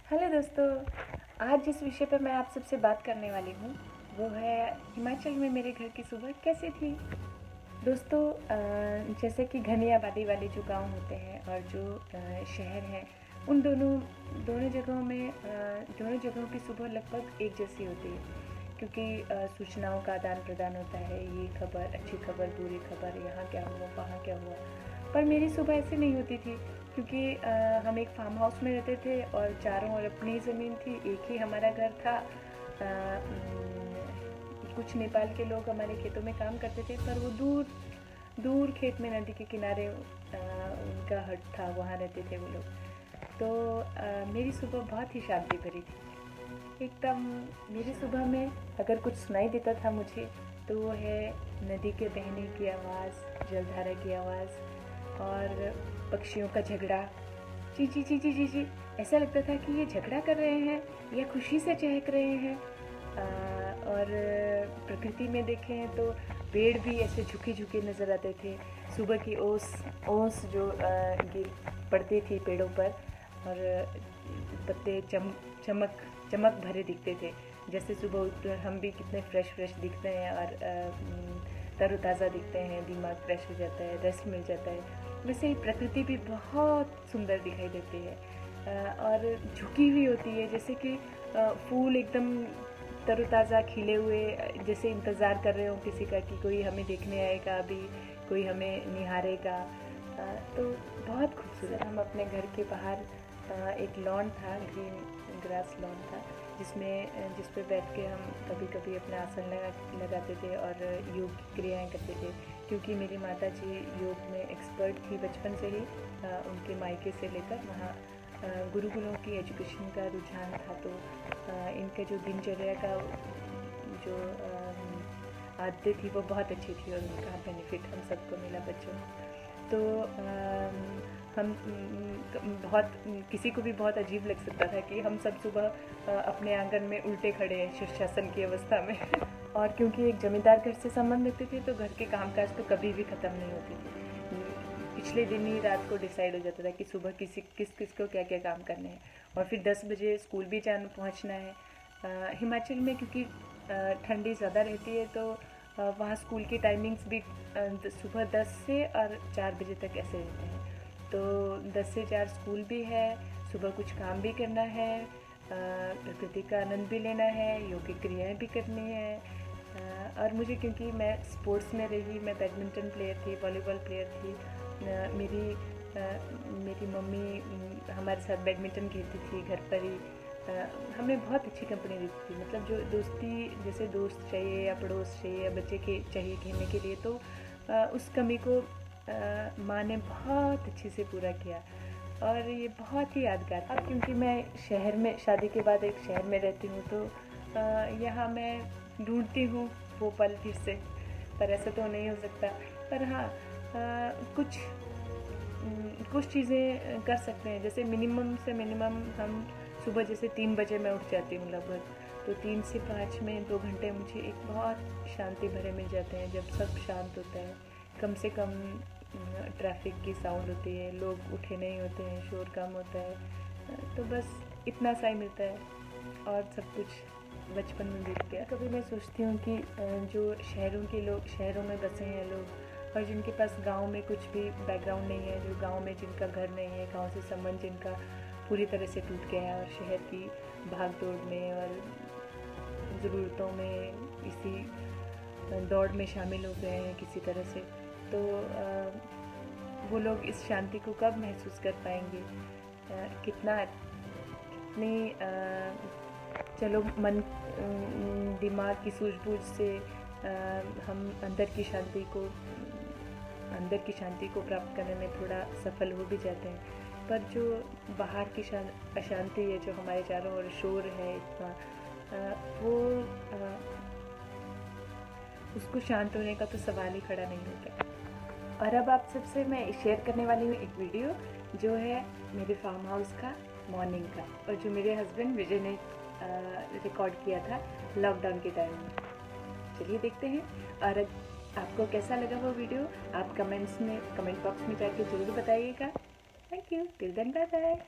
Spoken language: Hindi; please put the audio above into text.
हेलो दोस्तों। आज जिस विषय पर मैं आप सबसे बात करने वाली हूँ वो है हिमाचल में मेरे घर की सुबह कैसी थी। दोस्तों, जैसे कि घनी आबादी वाले जो गांव होते हैं और जो शहर हैं, उन दोनों दोनों जगहों में दोनों जगहों की सुबह लगभग एक जैसी होती है, क्योंकि सूचनाओं का आदान प्रदान होता है। ये खबर, अच्छी खबर, बुरी खबर, यहाँ क्या हुआ, वहाँ क्या हुआ। पर मेरी सुबह ऐसी नहीं होती थी, क्योंकि हम एक फार्म हाउस में रहते थे और चारों ओर अपनी ज़मीन थी, एक ही हमारा घर था। कुछ नेपाल के लोग हमारे खेतों में काम करते थे, पर वो दूर दूर खेत में नदी के किनारे उनका हट था, वहाँ रहते थे वो लोग। तो मेरी सुबह बहुत ही शांति भरी थी एकदम। मेरी सुबह में अगर कुछ सुनाई देता था मुझे, तो वो है नदी के बहने की आवाज़, जलधारा की आवाज़ और पक्षियों का झगड़ा। ची ची ची ची ची ची। ऐसा लगता था कि ये झगड़ा कर रहे हैं या खुशी से चहक रहे हैं। और प्रकृति में देखें तो पेड़ भी ऐसे झुके झुके नज़र आते थे। सुबह की ओस ओस जो गिर पड़ती थी पेड़ों पर, और पत्ते चमक चमक भरे दिखते थे। जैसे सुबह उठकर हम भी कितने फ्रेश दिखते हैं और तरोताज़ा दिखते हैं, दिमाग फ्रेश हो जाता है, रेस्ट मिल जाता है। वैसे ही प्रकृति भी बहुत सुंदर दिखाई देती है और झुकी हुई होती है, जैसे कि फूल एकदम तरोताज़ा खिले हुए, जैसे इंतज़ार कर रहे हो किसी का कि कोई हमें देखने आएगा, अभी कोई हमें निहारेगा। तो बहुत खूबसूरत। हम अपने घर के बाहर एक लॉन था, ग्रीन ग्रास लॉन था, जिस पे बैठ के हम कभी कभी अपना आसन लगाते थे और योग की क्रियाएँ करते थे। क्योंकि मेरी माता जी योग में एक्सपर्ट थी बचपन से ही, उनके मायके से लेकर वहाँ गुरुकुलों की एजुकेशन का रुझान था। तो इनका जो दिनचर्या का जो आदतें थी वो बहुत अच्छी थी और उनका बेनिफिट हम सबको मिला बच्चों को। तो हम बहुत, किसी को भी बहुत अजीब लग सकता था कि हम सब सुबह अपने आंगन में उल्टे खड़े हैं शीर्षासन की अवस्था में और क्योंकि एक जमींदार घर से संबंध रखते थे, तो घर के कामकाज तो कभी भी ख़त्म नहीं होती थी। पिछले दिन ही रात को डिसाइड हो जाता था कि सुबह किस को क्या क्या काम करने हैं, और फिर 10 बजे स्कूल भी पहुंचना है। हिमाचल में क्योंकि ठंडी ज़्यादा रहती है, तो वहाँ स्कूल की टाइमिंग्स भी सुबह 10 से और 4 बजे तक ऐसे रहते हैं। तो 10 से 4 स्कूल भी है, सुबह कुछ काम भी करना है, प्रकृति का आनंद भी लेना है, योग की क्रियाएँ भी करनी है। और मुझे, क्योंकि मैं स्पोर्ट्स में रही, मैं बैडमिंटन प्लेयर थी, वॉलीबॉल प्लेयर थी। मेरी मम्मी हमारे साथ बैडमिंटन खेलती थी घर पर ही। हमें बहुत अच्छी कंपनी देती थी, मतलब जो दोस्ती, जैसे दोस्त चाहिए या पड़ोस चाहिए या बच्चे के चाहिए खेलने के लिए, तो उस कमी को माँ ने बहुत अच्छे से पूरा किया और ये बहुत ही यादगार। अब क्योंकि मैं शहर में, शादी के बाद एक शहर में रहती हूँ, तो यहाँ मैं ढूंढती हूँ वो पल फिर से, पर ऐसा तो नहीं हो सकता। पर हाँ, कुछ चीज़ें कर सकते हैं। जैसे मिनिमम से मिनिमम हम सुबह, जैसे 3 बजे मैं उठ जाती हूँ लगभग, तो 3 से 5 में 2 घंटे मुझे एक बहुत शांति भरे मिल जाते हैं, जब सब शांत होता है। कम से कम ट्रैफिक की साउंड होती है, लोग उठे नहीं होते हैं, शोर कम होता है। तो बस इतना सा ही मिलता है और सब कुछ बचपन में बीत गया। कभी मैं सोचती हूँ कि जो शहरों के लोग, शहरों में बसे हैं लोग, और जिनके पास गांव में कुछ भी बैकग्राउंड नहीं है, जो गांव में जिनका घर नहीं है, गांव से संबंध जिनका पूरी तरह से टूट गया है और शहर की भाग दौड़ में और ज़रूरतों में इसी दौड़ में शामिल हो गए हैं किसी तरह से, तो वो लोग इस शांति को कब महसूस कर पाएंगे। कितनी चलो मन, दिमाग की सूझबूझ से हम अंदर की शांति को प्राप्त करने में थोड़ा सफल हो भी जाते हैं, पर जो बाहर की अशांति है, जो हमारे चारों ओर शोर है इतना, वो उसको शांत होने का तो सवाल ही खड़ा नहीं होता। और अब आप सबसे मैं शेयर करने वाली हूँ एक वीडियो, जो है मेरे फार्म हाउस का मॉर्निंग का, और जो मेरे हस्बैंड विजय ने रिकॉर्ड किया था लॉकडाउन के टाइम में। चलिए देखते हैं। और आपको कैसा लगा वो वीडियो, आप कमेंट बॉक्स में जाके ज़रूर बताइएगा। Thank you. Till then, bye bye.